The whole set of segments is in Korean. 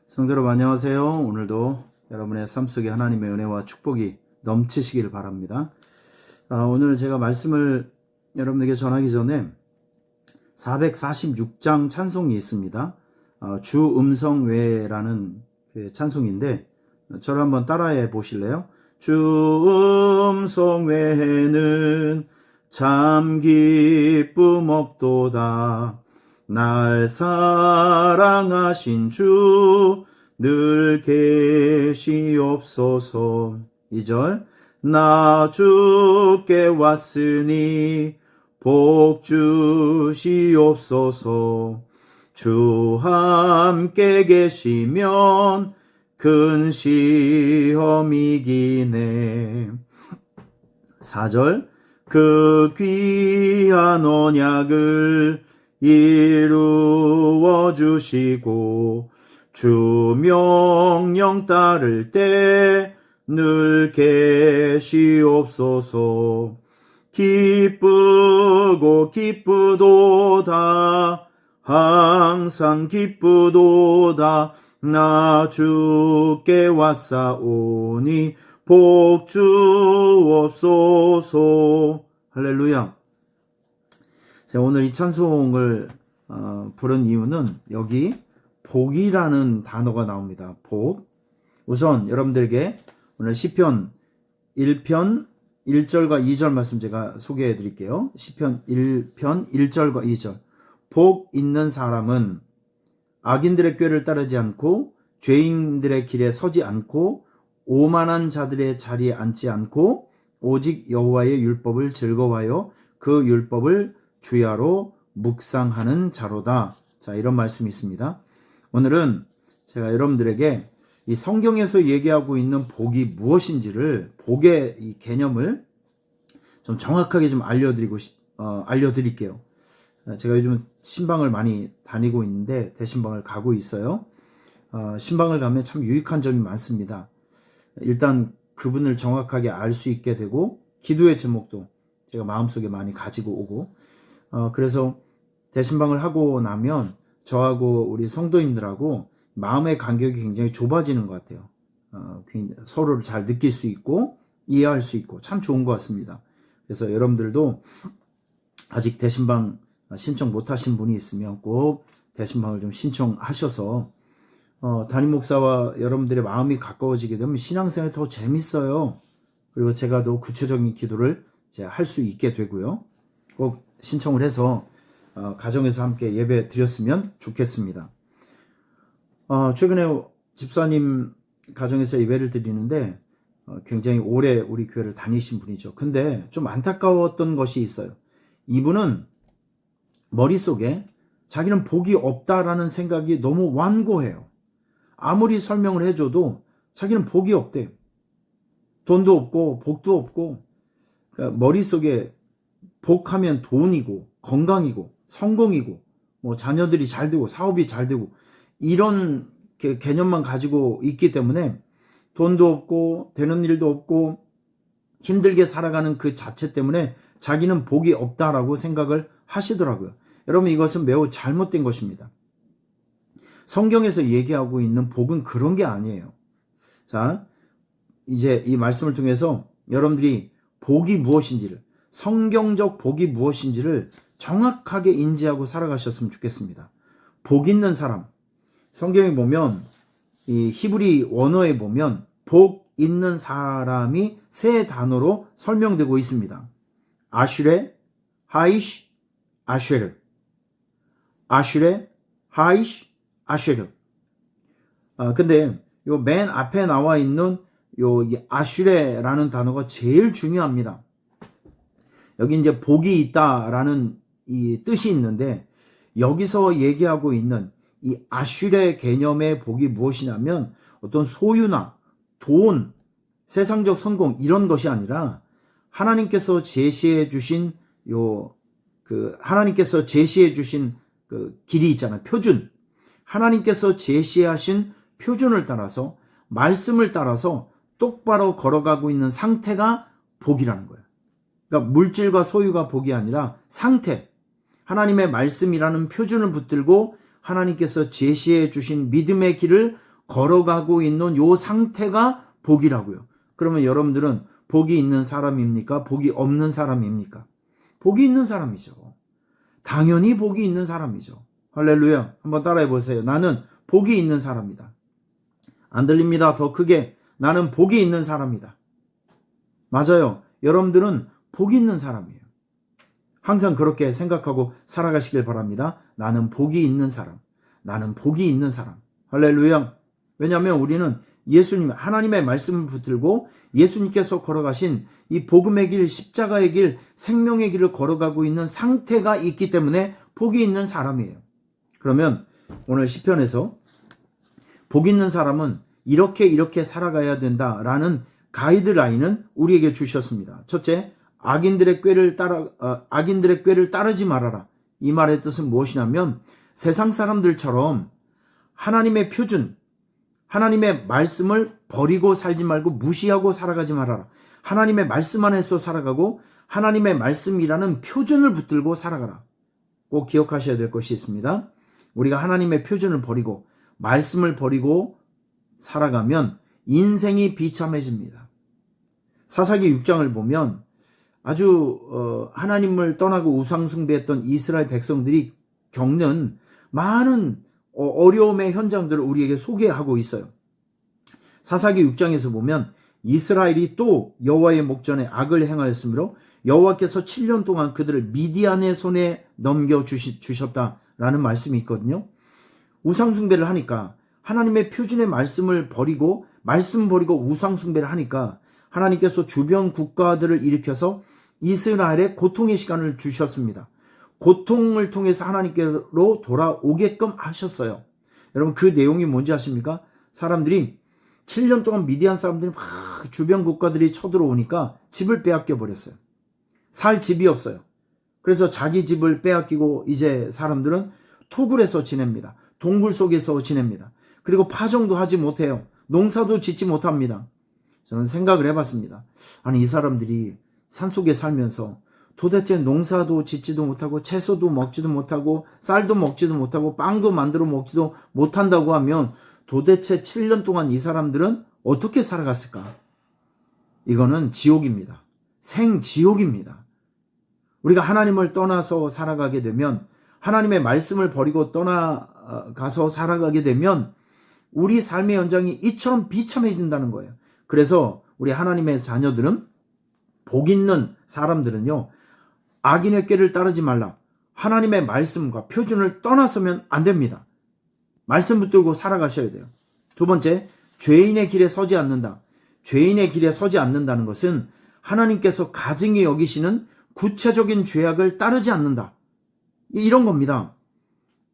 성도 여러분 안녕하세요. 오늘도 여러분의 삶 속에 하나님의 은혜와 축복이 넘치시길 바랍니다. 오늘 제가 말씀을 여러분에게 전하기 전에 446장 찬송이 있습니다. 주 음성 외라는 찬송인데 저를 한번 따라해 보실래요? 주 음성 외에는 참 기쁨 없도다. 날 사랑하신 주 늘 계시옵소서. 2절 나 주께 왔으니 복 주시옵소서. 주 함께 계시면 큰 시험 이기네. 4절 그 귀한 언약을 이루어 주시고 주 명령 따를 때 늘 계시옵소서. 기쁘고 기쁘도다 항상 기쁘도다 나 주께 왔사오니 복 주옵소서. 할렐루야. 제가 오늘 이 찬송을 부른 이유는 여기 복이라는 단어가 나옵니다. 복. 우선 여러분들에게 오늘 시편 1편 1절과 2절 말씀 제가 소개해 드릴게요. 시편 1편 1절과 2절. 복 있는 사람은 악인들의 꾀를 따르지 않고 죄인들의 길에 서지 않고 오만한 자들의 자리에 앉지 않고 오직 여호와의 율법을 즐거워하여 그 율법을 주야로 묵상하는 자로다. 자, 이런 말씀이 있습니다. 오늘은 제가 여러분들에게 이 성경에서 얘기하고 있는 복이 무엇인지를, 복의 이 개념을 좀 정확하게 좀 알려드릴게요. 제가 요즘 신방을 많이 다니고 있는데 대신방을 가고 있어요. 신방을 가면 참 유익한 점이 많습니다. 일단 그분을 정확하게 알 수 있게 되고 기도의 제목도 제가 마음속에 많이 가지고 오고 그래서 대신방을 하고 나면 저하고 우리 성도님들하고 마음의 간격이 굉장히 좁아지는 것 같아요. 서로를 잘 느낄 수 있고 이해할 수 있고 참 좋은 것 같습니다. 그래서 여러분들도 아직 대신방 신청 못하신 분이 있으면 꼭 대신방을 좀 신청하셔서 담임 목사와 여러분들의 마음이 가까워지게 되면 신앙생활이 더 재밌어요. 그리고 제가 더 구체적인 기도를 할 수 있게 되고요. 꼭 신청을 해서 가정에서 함께 예배 드렸으면 좋겠습니다. 최근에 집사님 가정에서 예배를 드리는데 굉장히 오래 우리 교회를 다니신 분이죠. 근데 좀 안타까웠던 것이 있어요. 이분은 머릿속에 자기는 복이 없다라는 생각이 너무 완고해요. 아무리 설명을 해줘도 자기는 복이 없대요. 돈도 없고 복도 없고 그러니까 머릿속에 복하면 돈이고 건강이고 성공이고 뭐 자녀들이 잘 되고 사업이 잘 되고 이런 개념만 가지고 있기 때문에 돈도 없고 되는 일도 없고 힘들게 살아가는 그 자체 때문에 자기는 복이 없다라고 생각을 하시더라고요. 여러분 이것은 매우 잘못된 것입니다. 성경에서 얘기하고 있는 복은 그런 게 아니에요. 자, 이제 이 말씀을 통해서 여러분들이 복이 무엇인지를, 성경적 복이 무엇인지를 정확하게 인지하고 살아가셨으면 좋겠습니다. 복 있는 사람, 성경에 보면 이 히브리 원어에 보면 복 있는 사람이 세 단어로 설명되고 있습니다. 아슈레, 하이시, 아쉐르. 아슈레, 하이시, 아쉐르. 근데 요 맨 앞에 나와 있는 요 아슈레라는 단어가 제일 중요합니다. 여기 이제 복이 있다라는 이 뜻이 있는데 여기서 얘기하고 있는 이 아슈레 개념의 복이 무엇이냐면 어떤 소유나 돈, 세상적 성공 이런 것이 아니라 하나님께서 제시해 주신 하나님께서 제시해 주신 그 길이 있잖아요. 표준. 하나님께서 제시하신 표준을 따라서 말씀을 따라서 똑바로 걸어가고 있는 상태가 복이라는 거예요. 그러니까 물질과 소유가 복이 아니라 상태. 하나님의 말씀이라는 표준을 붙들고 하나님께서 제시해 주신 믿음의 길을 걸어가고 있는 요 상태가 복이라고요. 그러면 여러분들은 복이 있는 사람입니까? 복이 없는 사람입니까? 복이 있는 사람이죠. 당연히 복이 있는 사람이죠. 할렐루야. 한번 따라해 보세요. 나는 복이 있는 사람이다. 안 들립니다. 더 크게. 나는 복이 있는 사람이다. 맞아요. 여러분들은 복이 있는 사람이에요. 항상 그렇게 생각하고 살아가시길 바랍니다. 나는 복이 있는 사람. 나는 복이 있는 사람. 할렐루야. 왜냐하면 우리는 예수님, 하나님의 말씀을 붙들고 예수님께서 걸어가신 이 복음의 길, 십자가의 길, 생명의 길을 걸어가고 있는 상태가 있기 때문에 복이 있는 사람이에요. 그러면 오늘 시편에서 복 있는 사람은 이렇게 살아가야 된다라는 가이드라인은 우리에게 주셨습니다. 첫째, 악인들의 꾀를 따르지 말아라. 이 말의 뜻은 무엇이냐면 세상 사람들처럼 하나님의 표준, 하나님의 말씀을 버리고 살지 말고 무시하고 살아가지 말아라. 하나님의 말씀 안에서 살아가고 하나님의 말씀이라는 표준을 붙들고 살아가라. 꼭 기억하셔야 될 것이 있습니다. 우리가 하나님의 표준을 버리고 말씀을 버리고 살아가면 인생이 비참해집니다. 사사기 6장을 보면 아주 하나님을 떠나고 우상 숭배했던 이스라엘 백성들이 겪는 많은 어려움의 현장들을 우리에게 소개하고 있어요. 사사기 6장에서 보면 이스라엘이 또 여호와의 목전에 악을 행하였으므로 여호와께서 7년 동안 그들을 미디안의 손에 넘겨주셨다라는 말씀이 있거든요. 우상 숭배를 하니까 하나님의 표준의 말씀을 버리고 말씀 버리고 우상 숭배를 하니까 하나님께서 주변 국가들을 일으켜서 이스라엘에 고통의 시간을 주셨습니다. 고통을 통해서 하나님께로 돌아오게끔 하셨어요. 여러분 그 내용이 뭔지 아십니까? 사람들이 7년 동안 미디안 사람들이 막 주변 국가들이 쳐들어오니까 집을 빼앗겨 버렸어요. 살 집이 없어요. 그래서 자기 집을 빼앗기고 이제 사람들은 토굴에서 지냅니다. 동굴 속에서 지냅니다. 그리고 파종도 하지 못해요. 농사도 짓지 못합니다. 저는 생각을 해봤습니다. 아니 이 사람들이 산속에 살면서 도대체 농사도 짓지도 못하고 채소도 먹지도 못하고 쌀도 먹지도 못하고 빵도 만들어 먹지도 못한다고 하면 도대체 7년 동안 이 사람들은 어떻게 살아갔을까? 이거는 지옥입니다. 생지옥입니다. 우리가 하나님을 떠나서 살아가게 되면 하나님의 말씀을 버리고 떠나가서 살아가게 되면 우리 삶의 연장이 이처럼 비참해진다는 거예요. 그래서 우리 하나님의 자녀들은 복 있는 사람들은요. 악인의 꾀를 따르지 말라. 하나님의 말씀과 표준을 떠나서면 안 됩니다. 말씀 붙들고 살아가셔야 돼요. 두 번째, 죄인의 길에 서지 않는다. 죄인의 길에 서지 않는다는 것은 하나님께서 가증히 여기시는 구체적인 죄악을 따르지 않는다. 이런 겁니다.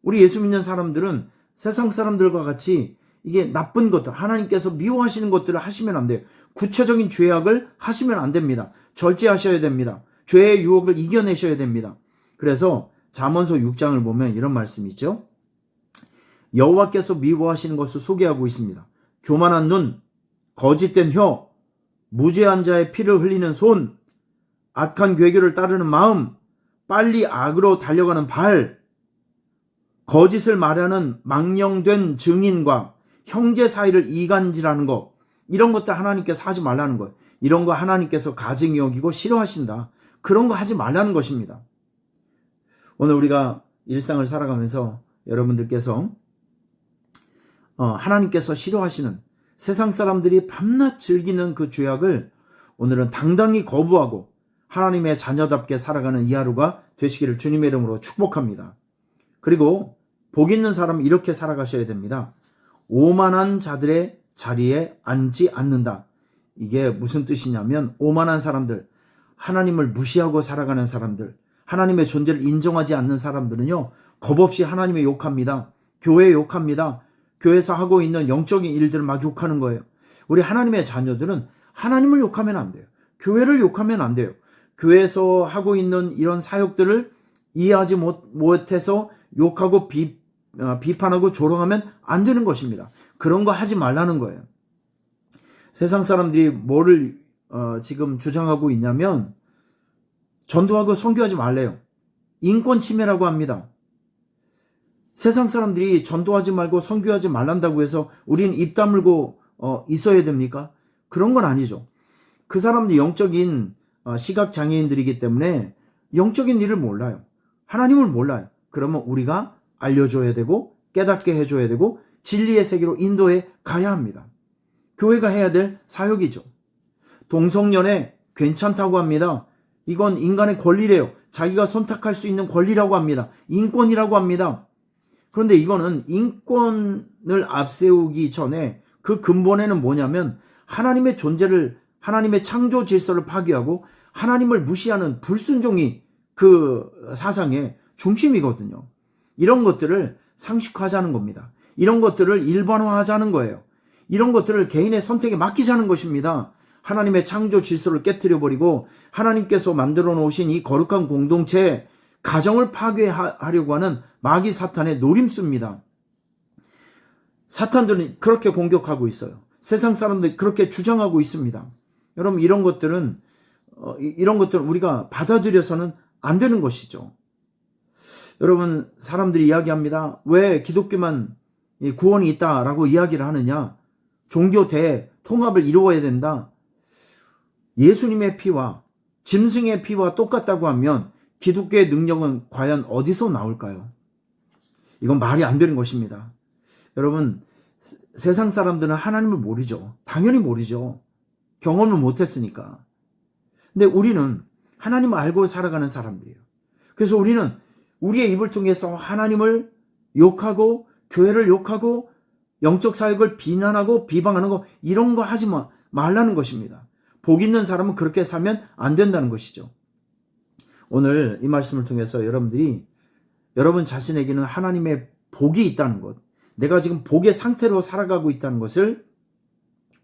우리 예수 믿는 사람들은 세상 사람들과 같이 이게 나쁜 것들, 하나님께서 미워하시는 것들을 하시면 안 돼요. 구체적인 죄악을 하시면 안 됩니다. 절제하셔야 됩니다. 죄의 유혹을 이겨내셔야 됩니다. 그래서 잠언서 6장을 보면 이런 말씀이 있죠. 여호와께서 미워하시는 것을 소개하고 있습니다. 교만한 눈, 거짓된 혀, 무죄한 자의 피를 흘리는 손, 악한 괴교를 따르는 마음, 빨리 악으로 달려가는 발, 거짓을 말하는 망령된 증인과 형제 사이를 이간질하는 것, 이런 것들 하나님께서 하지 말라는 거예요. 이런 거 하나님께서 가증히 여기고 싫어하신다. 그런 거 하지 말라는 것입니다. 오늘 우리가 일상을 살아가면서 여러분들께서 하나님께서 싫어하시는 세상 사람들이 밤낮 즐기는 그 죄악을 오늘은 당당히 거부하고 하나님의 자녀답게 살아가는 이 하루가 되시기를 주님의 이름으로 축복합니다. 그리고 복 있는 사람은 이렇게 살아가셔야 됩니다. 오만한 자들의 자리에 앉지 않는다. 이게 무슨 뜻이냐면 오만한 사람들, 하나님을 무시하고 살아가는 사람들, 하나님의 존재를 인정하지 않는 사람들은요. 겁없이 하나님의 욕합니다. 교회 욕합니다. 교회에서 하고 있는 영적인 일들을 막 욕하는 거예요. 우리 하나님의 자녀들은 하나님을 욕하면 안 돼요. 교회를 욕하면 안 돼요. 교회에서 하고 있는 이런 사역들을 이해하지 못해서 욕하고 비판하고 조롱하면 안 되는 것입니다. 그런 거 하지 말라는 거예요. 세상 사람들이 뭐를 지금 주장하고 있냐면 전도하고 선교하지 말래요. 인권 침해라고 합니다. 세상 사람들이 전도하지 말고 선교하지 말란다고 해서 우리는 입 다물고 있어야 됩니까? 그런 건 아니죠. 그 사람들이 영적인 시각장애인들이기 때문에 영적인 일을 몰라요. 하나님을 몰라요. 그러면 우리가 알려줘야 되고 깨닫게 해줘야 되고 진리의 세계로 인도해 가야 합니다. 교회가 해야 될 사역이죠. 동성연애 괜찮다고 합니다. 이건 인간의 권리래요. 자기가 선택할 수 있는 권리라고 합니다. 인권이라고 합니다. 그런데 이거는 인권을 앞세우기 전에 그 근본에는 뭐냐면 하나님의 존재를, 하나님의 창조 질서를 파괴하고 하나님을 무시하는 불순종이 그 사상의 중심이거든요. 이런 것들을 상식화하자는 겁니다. 이런 것들을 일반화하자는 거예요. 이런 것들을 개인의 선택에 맡기자는 것입니다. 하나님의 창조 질서를 깨트려버리고 하나님께서 만들어 놓으신 이 거룩한 공동체에 가정을 파괴하려고 하는 마귀 사탄의 노림수입니다. 사탄들은 그렇게 공격하고 있어요. 세상 사람들이 그렇게 주장하고 있습니다. 여러분, 이런 것들은 우리가 받아들여서는 안 되는 것이죠. 여러분, 사람들이 이야기합니다. 왜 기독교만 구원이 있다라고 이야기를 하느냐? 종교 대통합을 이루어야 된다. 예수님의 피와 짐승의 피와 똑같다고 하면 기독교의 능력은 과연 어디서 나올까요? 이건 말이 안 되는 것입니다. 여러분, 세상 사람들은 하나님을 모르죠. 당연히 모르죠. 경험을 못했으니까. 근데 우리는 하나님을 알고 살아가는 사람들이에요. 그래서 우리는 우리의 입을 통해서 하나님을 욕하고 교회를 욕하고 영적 사역을 비난하고 비방하는 거, 이런 거 하지 말라는 것입니다. 복 있는 사람은 그렇게 살면 안 된다는 것이죠. 오늘 이 말씀을 통해서 여러분들이 여러분 자신에게는 하나님의 복이 있다는 것, 내가 지금 복의 상태로 살아가고 있다는 것을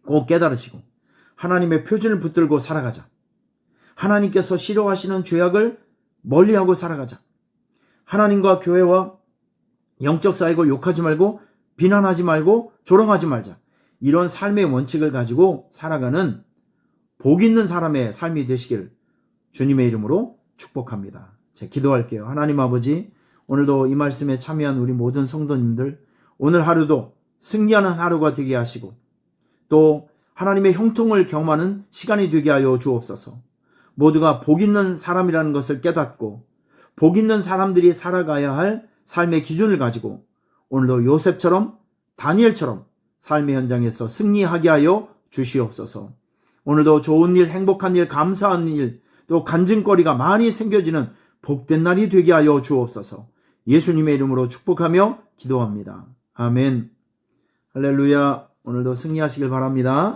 꼭 깨달으시고 하나님의 표준을 붙들고 살아가자. 하나님께서 싫어하시는 죄악을 멀리하고 살아가자. 하나님과 교회와 영적 사역을 욕하지 말고 비난하지 말고 조롱하지 말자. 이런 삶의 원칙을 가지고 살아가는 복 있는 사람의 삶이 되시기를 주님의 이름으로 축복합니다. 제가 기도할게요. 하나님 아버지, 오늘도 이 말씀에 참여한 우리 모든 성도님들, 오늘 하루도 승리하는 하루가 되게 하시고 또 하나님의 형통을 경험하는 시간이 되게 하여 주옵소서. 모두가 복 있는 사람이라는 것을 깨닫고 복 있는 사람들이 살아가야 할 삶의 기준을 가지고 오늘도 요셉처럼 다니엘처럼 삶의 현장에서 승리하게 하여 주시옵소서. 오늘도 좋은 일, 행복한 일, 감사한 일, 또 간증거리가 많이 생겨지는 복된 날이 되게 하여 주옵소서. 예수님의 이름으로 축복하며 기도합니다. 아멘. 할렐루야. 오늘도 승리하시길 바랍니다.